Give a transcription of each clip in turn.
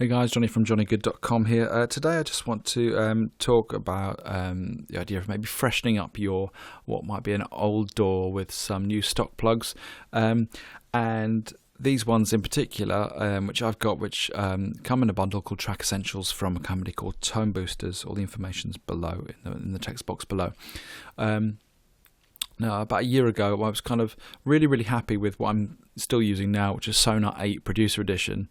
Hey guys, Johnny from johnnygood.com here. Today I just want to talk about the idea of maybe freshening up your what might be an old door with some new stock plugs, and these ones in particular, which I've got, which come in a bundle called Track Essentials from a company called Tone Boosters. All the information's below in the text box below. Now, about a year ago, I was kind of really happy with what I'm still using now, which is Sonar 8 Producer Edition.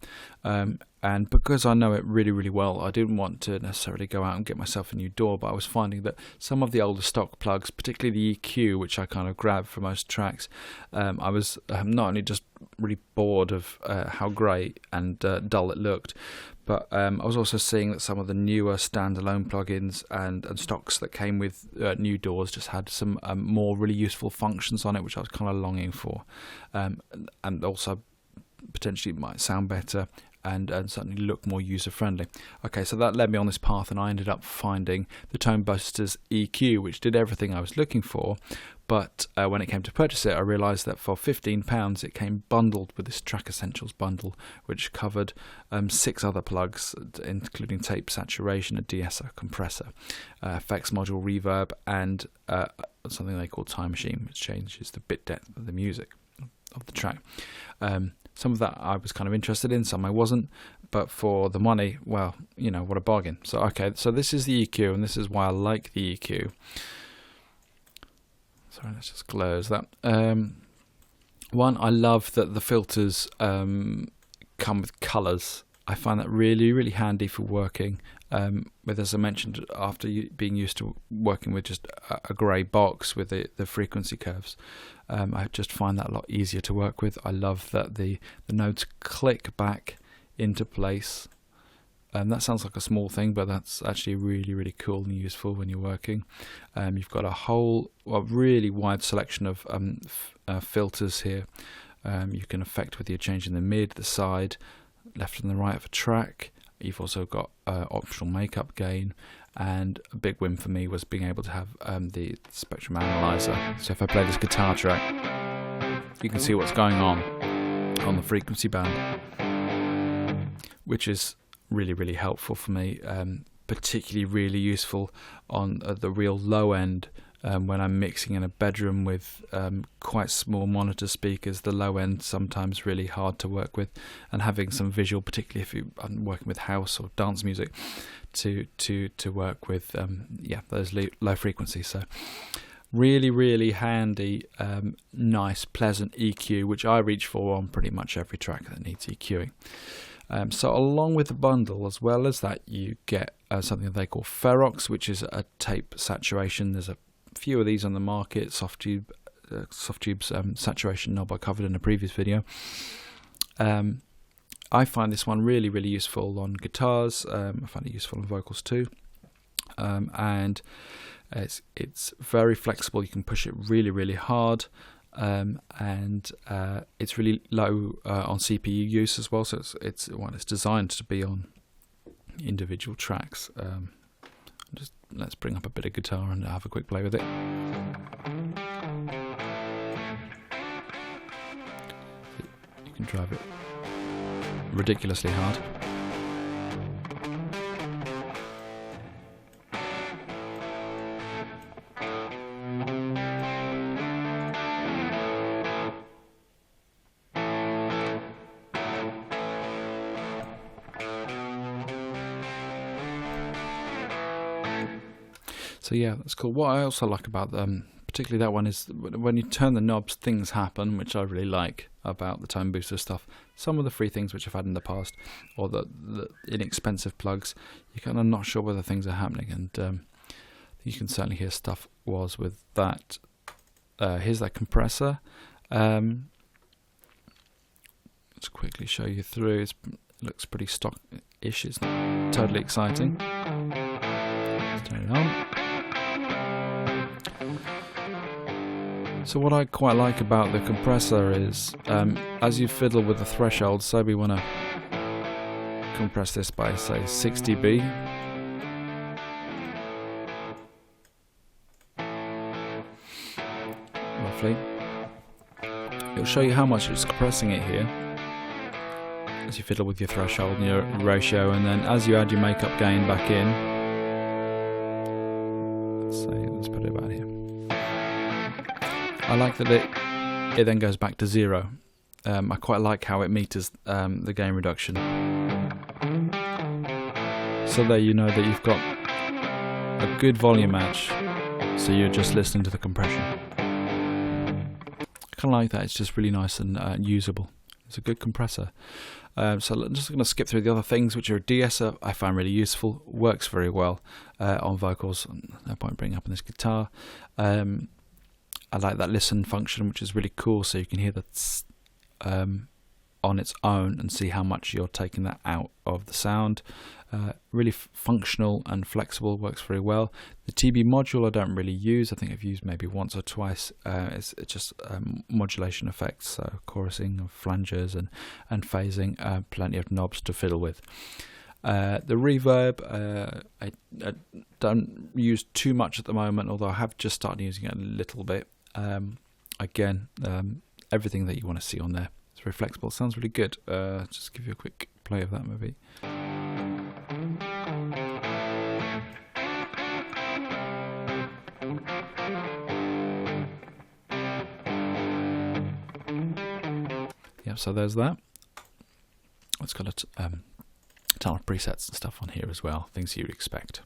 And because I know it really well, I didn't want to necessarily go out and get myself a new door, but I was finding that some of the older stock plugs, particularly the EQ, which I kind of grabbed for most tracks, I was not only just really bored of how grey and dull it looked, but I was also seeing that some of the newer standalone plugins and stocks that came with new doors just had some more really useful functions on it, which I was kind of longing for, and also potentially might sound better and certainly look more user-friendly. Okay, so that led me on this path, and I ended up finding the Tone Boosters EQ, which did everything I was looking for, but when it came to purchase it, I realised that for £15 it came bundled with this Track Essentials bundle, which covered 6 other plugs, including tape saturation, a DSO compressor, effects module, reverb, and something they call Time Machine, which changes the bit depth of the music of the track. Some of that I was kind of interested in, some I wasn't, but for the money, well, you know, what a bargain. So okay, so this is the EQ, and this is why I like the EQ. Sorry, let's just close that. One, I love that the filters come with colours. I find that really handy for working with, as I mentioned, after being used to working with just a grey box with the frequency curves. I just find that a lot easier to work with. I love that the notes click back into place. That sounds like a small thing, but that's actually really cool and useful when you're working. You've got a really wide selection of filters here. You can affect whether you're changing the mid, the side, left and the right of a track. You've also got optional makeup gain, and a big win for me was being able to have the spectrum analyzer. So if I play this guitar track, you can see what's going on the frequency band, which is really helpful for me, particularly really useful on the real low end. When I'm mixing in a bedroom with quite small monitor speakers, the low end sometimes really hard to work with, and having some visual, particularly if I'm working with house or dance music, to work with those low frequencies. So really handy, nice, pleasant EQ, which I reach for on pretty much every track that needs EQing. So along with the bundle, as well as that, you get something that they call Ferox, which is a tape saturation. There's a few of these on the market. Softtube's saturation knob I covered in a previous video. I find this one really useful on guitars. I find it useful on vocals too, and it's very flexible. You can push it really hard, and it's really low on CPU use as well. So it's designed to be on individual tracks. Let's bring up a bit of guitar and have a quick play with it. You can drive it ridiculously hard. So yeah, that's cool. What I also like about them, particularly that one, is when you turn the knobs, things happen, which I really like about the Tone Booster stuff. Some of the free things which I've had in the past, or the inexpensive plugs, you're kind of not sure whether things are happening, and you can certainly hear stuff was with that. Here's that compressor. Let's quickly show you through. It looks pretty stock-ish. It's not totally exciting. Let's turn it on. So what I quite like about the compressor is, as you fiddle with the threshold, say we want to compress this by, say, 6 dB. Roughly. It'll show you how much it's compressing it here. as you fiddle with your threshold and your ratio, and then as you add your makeup gain back in, let's put it about here. I like that it then goes back to 0. I quite like how it meters the gain reduction. So there you know that you've got a good volume match, so you're just listening to the compression. I kind of like that, it's just really nice and usable. It's a good compressor. So I'm just going to skip through the other things, which are a de-esser. I find really useful, works very well on vocals, no point bringing up on this guitar. I like that listen function, which is really cool, so you can hear that on its own and see how much you're taking that out of the sound. Really functional and flexible, works very well. The TB module I don't really use. I think I've used maybe once or twice. It's just modulation effects, so chorusing of flangers and phasing. Plenty of knobs to fiddle with. The reverb I don't use too much at the moment, although I have just started using it a little bit. Again, everything that you want to see on there. It's very flexible. It sounds really good. Just give you a quick play of that maybe. Yeah, so there's that. It's got a ton of presets and stuff on here as well, things you'd expect.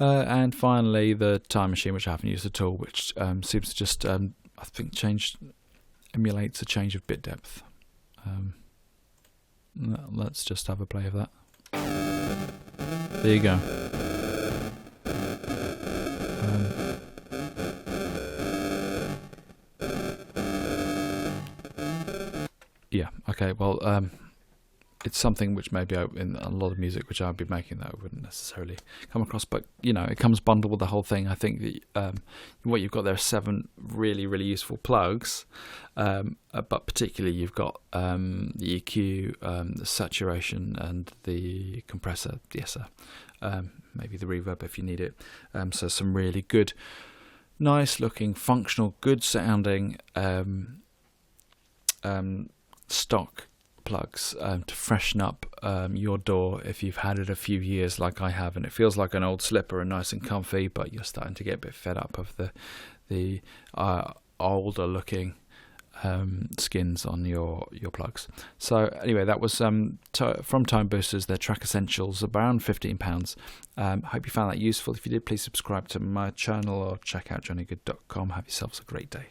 And finally, the time machine, which I haven't used at all, which seems to just, I think, emulates a change of bit depth. Let's just have a play of that. There you go. Yeah, okay, well, it's something which maybe in a lot of music which I'd be making that I wouldn't necessarily come across, but you know, it comes bundled with the whole thing. I think that what you've got there are 7 really, really useful plugs, but particularly you've got the EQ, the saturation, and the compressor, de-esser, maybe the reverb if you need it. So some really good, nice looking, functional, good sounding stock plugs to freshen up your DAW if you've had it a few years like I have, and it feels like an old slipper and nice and comfy, but you're starting to get a bit fed up of the older looking skins on your plugs. So anyway, that was from Tone Boosters, their Track Essentials, around £15. Hope you found that useful. If you did, please subscribe to my channel or check out johnnygood.com. Have yourselves a great day.